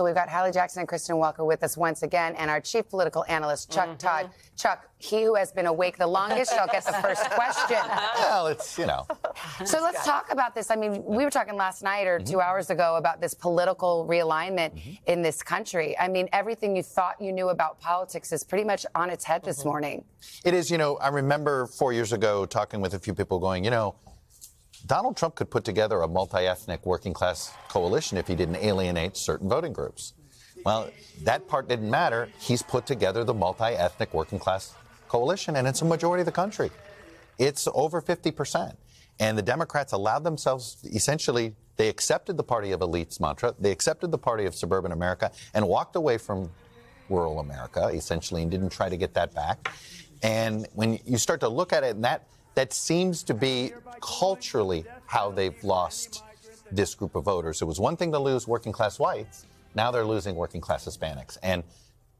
We've got Hallie Jackson and Kristen Welker with us once again, and our chief political analyst, Chuck Todd. Chuck, he who has been awake the longest shall get the first question. Well, it's, you know. So let's talk about this. I mean, we were talking last night or 2 hours ago about this political realignment in this country. I mean, everything you thought you knew about politics is pretty much on its head this morning. It is, you know, I remember 4 years ago talking with a few people going, you know, Donald Trump could put together a multi-ethnic working class coalition if he didn't alienate certain voting groups. Well, that part didn't matter. He's put together the multi-ethnic working class coalition, and it's a majority of the country. It's over 50%. And the Democrats allowed themselves, essentially, they accepted the party of elites mantra, they accepted the party of suburban America, and walked away from rural America, essentially, and didn't try to get that back. And when you start to look at it, and that seems to be culturally how they've lost this group of voters. It was one thing to lose working class whites. Now they're losing working class Hispanics. And,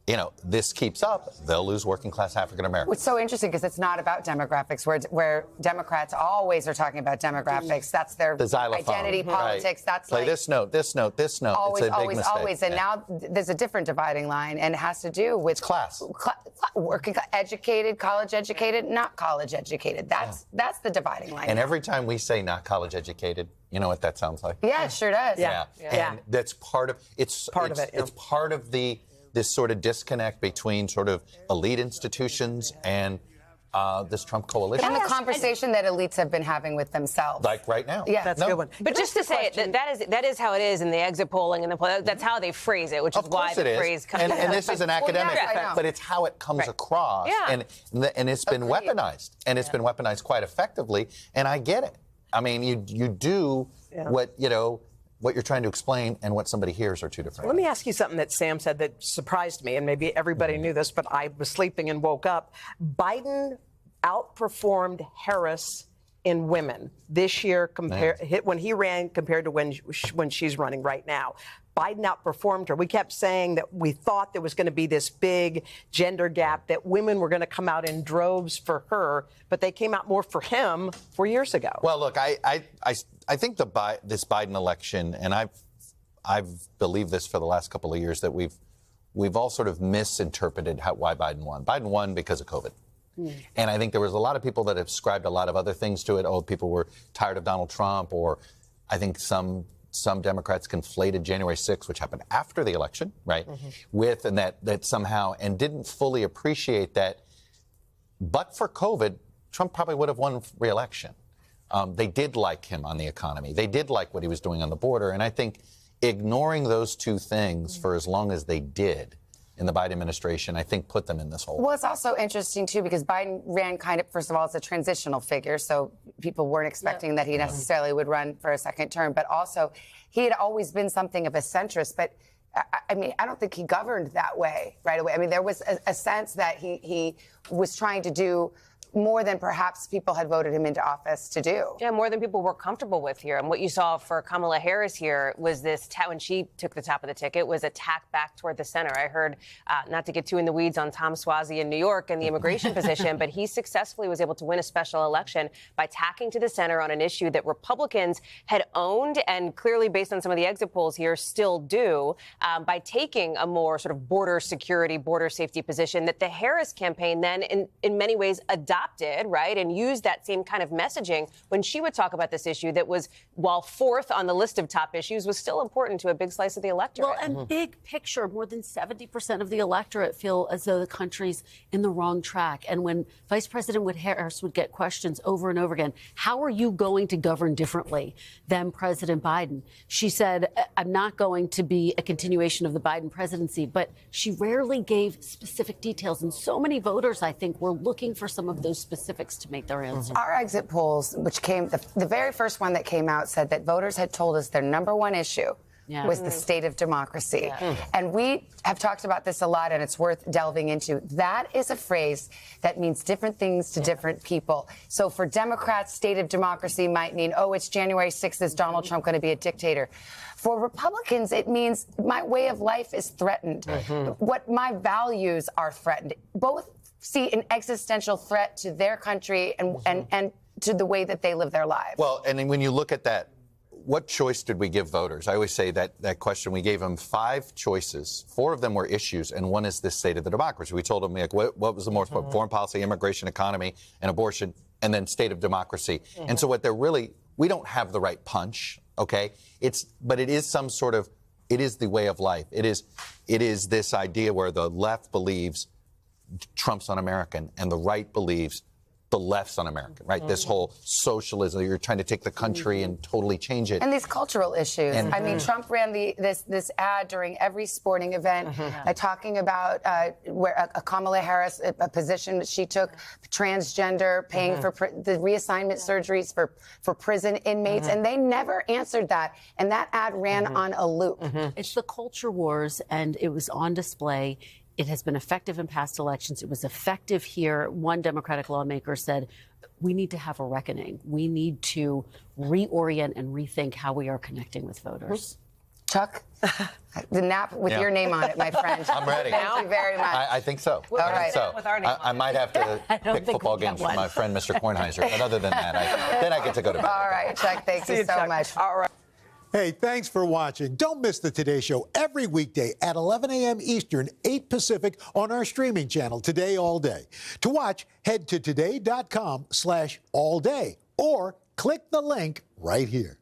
you know, this keeps up, they'll lose working class African Americans. It's so interesting because it's not about demographics, where Democrats always are talking about demographics. That's their identity politics. That's play like this note, this note, this note. Always, it's a big always, mistake. always. And now there's a different dividing line, and it has to do with class. Working educated, college educated, not college educated. That's the dividing line. And every time we say not college educated, you know what that sounds like? Yeah, it sure does. Yeah. And that's part of it's part of this sort of disconnect between sort of elite institutions and this Trump coalition. And the conversation that elites have been having with themselves. Like right now. Yeah. That's a good one. But just to say it, that is how it is in the exit polling, and that's how they phrase it, which is why the phrase comes and this is an academic, but it's how it comes across. Yeah. And it's been weaponized. And it's been weaponized quite effectively. And I get it. I mean, you do what, you know, what you're trying to explain and what somebody hears are two different Let things. me ask you something that Sam said that surprised me, and maybe everybody knew this, but I was sleeping and woke up. Biden outperformed Harris in women this year when he ran compared to when she's running right now. Biden outperformed her. We kept saying that we thought there was going to be this big gender gap, that women were going to come out in droves for her, but they came out more for him 4 years ago. Well, look, I think this Biden election, and I've believed this for the last couple of years, that we've all sort of misinterpreted why Biden won. Biden won because of COVID. And I think there was a lot of people that ascribed a lot of other things to it. Oh, people were tired of Donald Trump, or I think some Democrats conflated January 6th, which happened after the election, right, with, and that somehow, and didn't fully appreciate that. But for COVID, Trump probably would have won re-election. They did like him on the economy. They did like what he was doing on the border. And I think ignoring those two things for as long as they did in the Biden administration, I think put them in this hole. Well, it's also interesting, too, because Biden ran kind of, first of all, as a transitional figure, so people weren't expecting that he necessarily would run for a second term. But also, he had always been something of a centrist. But, I mean, I don't think he governed that way right away. I mean, there was a sense that he was trying to do more than perhaps people had voted him into office to do. Yeah, more than people were comfortable with here. And what you saw for Kamala Harris here was this, when she took the top of the ticket, was a tack back toward the center. I heard, not to get too in the weeds on Tom Suozzi in New York and the immigration position, but he successfully was able to win a special election by tacking to the center on an issue that Republicans had owned, and clearly, based on some of the exit polls here, still do, by taking a more sort of border security, border safety position that the Harris campaign then, in many ways, adopted, right, and used that same kind of messaging when she would talk about this issue that was, while fourth on the list of top issues, was still important to a big slice of the electorate. Well, and big picture, more than 70% of the electorate feel as though the country's in the wrong track. And when Vice President Harris would get questions over and over again, how are you going to govern differently than President Biden? She said, I'm not going to be a continuation of the Biden presidency, but she rarely gave specific details. And so many voters, I think, were looking for some of those specifics to make their answer. Our exit polls, which came, the very first one that came out, said that voters had told us their number one issue was the state of democracy. And we have talked about this a lot, and it's worth delving into. That is a phrase that means different things to different people. So for Democrats, state of democracy might mean, oh, it's January 6th, is Donald Trump going to be a dictator? For Republicans, it means my way of life is threatened. What my values are threatened. Both see an existential threat to their country and to the way that they live their lives. Well, and when you look at that, what choice did we give voters? I always say that question, we gave them 5 choices. 4 of them were issues, and one is this state of the democracy. We told them, like, what was the most important? Foreign policy, immigration, economy, and abortion, and then state of democracy. And so what they're really, we don't have the right punch, okay? But it is some sort of, it is the way of life. It is this idea where the left believes Trump's un-American, and the right believes the left's un-American, right? This whole socialism, you're trying to take the country and totally change it. And these cultural issues. I mean, Trump ran this ad during every sporting event, talking about where Kamala Harris, a position that she took, transgender, paying for the reassignment surgeries for prison inmates, and they never answered that. And that ad ran on a loop. It's the culture wars, and it was on display. It has been effective in past elections. It was effective here. One Democratic lawmaker said, we need to have a reckoning. We need to reorient and rethink how we are connecting with voters. Chuck, the nap with your name on it, my friend. I'm ready. Thank you very much. I think so. All right. With our name I might have to pick football games for my friend, Mr. Kornheiser. But other than that, then I get to go to bed. All right, Chuck, thank you so much. All right. Hey, thanks for watching. Don't miss the Today Show every weekday at 11 a.m. Eastern, 8 Pacific on our streaming channel, Today All Day. To watch, head to today.com/allday or click the link right here.